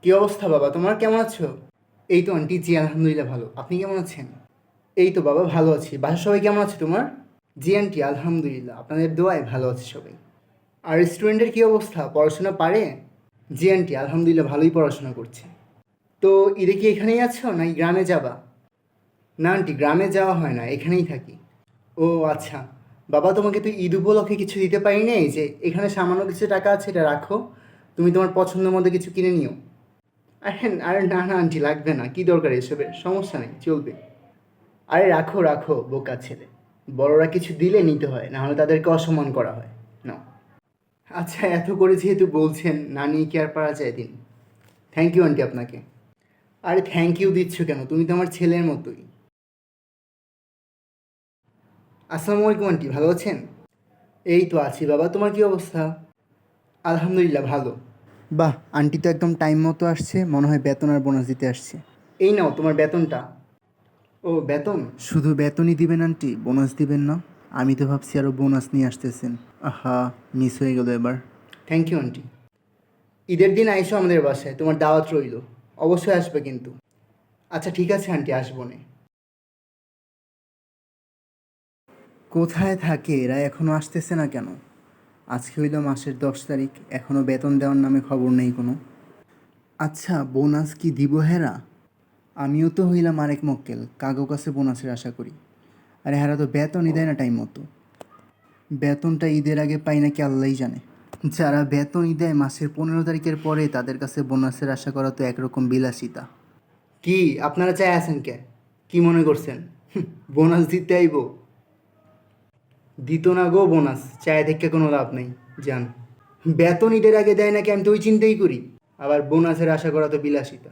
কি অবস্থা বাবা, তোমার কেমন আছো? এই তো আন্টি, জি আলহামদুলিল্লাহ ভালো। আপনি কেমন আছেন? এই তো বাবা ভালো আছি। বাসার সবাই কেমন আছে তোমার? জি আন্টি আলহামদুলিল্লাহ, আপনাদের দোয়ায় ভালো আছে সবাই। আর স্টুডেন্টের কি অবস্থা, পড়াশোনা পারে? জি আন্টি আলহামদুলিল্লাহ ভালোই পড়াশোনা করছে। তো ঈদে কি এখানেই আছো নাকি গ্রামে যাবা? না আন্টি, গ্রামে যাওয়া হয় না, এখানেই থাকি। ও আচ্ছা। বাবা, তোমাকে তো ঈদ উপলক্ষে কিছু দিতে পারি নাই, যে এখানে সামান্য কিছু টাকা আছে, এটা রাখো। তুমি তোমার পছন্দ মতো কিছু কিনে নিও। আরে আরে না না আন্টি, লাগবে না, কি দরকার এসবের, সমস্যা নেই, চলবে। আরে রাখো রাখো, বোকা ছেলে। বড়রা কিছু দিলে নিতে হয়, না হলে তাদেরকে অসম্মান করা হয়। নাও। আচ্ছা, এত করে যেহেতু বলছেন, না নিয়ে কি আর পারা যায় দিন। থ্যাংক ইউ আন্টি আপনাকে। আরে থ্যাংক ইউ দিচ্ছ কেন, তুমি তো আমার ছেলের মতোই। আসসালামু আলাইকুম আন্টি, ভালো আছেন? এই তো আছি বাবা, তোমার কি অবস্থা? আলহামদুলিল্লাহ ভালো। বাহ, আন্টি তো একদম টাইম মতো আসছে, মনে হয় বেতন আর বোনাস দিতে আসছে। এই নাও তোমার বেতনটা। ও বেতন? শুধু বেতনই দিবেন আন্টি, বোনাস দিবেন না? আমি তো ভাবছি আরও বোনাস নিয়ে আসতেছেন। আহা, মিস হয়ে গেল এবার। Thank you aunty. ঈদের দিন আইসো আমাদের বাসায়, তোমার দাওয়াত রইল। অবশ্যই আসবে কিন্তু। আচ্ছা ঠিক আছে আন্টি, আসবো নে। কোথায় থাকে এরা, এখনও আসতেছে না কেন? আজকে হইল মাসের 10 তারিখ, এখনও বেতন দেওয়ার নামে খবর নেই কোনো। আচ্ছা, বোনাস কি দিব হেরা? আমিও তো হইলাম আরেক মক্কেল, কাগো কাছে বোনাসের আশা করি। আরে হেরা তো বেতনই দেয় না টাইম মতো। বেতনটা ঈদের আগে পাই নাকি আল্লাহই জানে। যারা বেতনই দেয় মাসের 15 তারিখের পরে, তাদের কাছে বোনাসের আশা করা তো একরকম বিলাসিতা। কি আপনারা চাই আছেন কে? কি মনে করছেন? বোনাস দিতে আইব? দিত না গো বোনাস, চায় দেখে কোনো লাভ নেই। যান। বেতন ঈদের আগে দেয় নাকি, আমি তো ওই চিন্তাই করি। আবার বোনাসের আশা করা তো বিলাসিতা।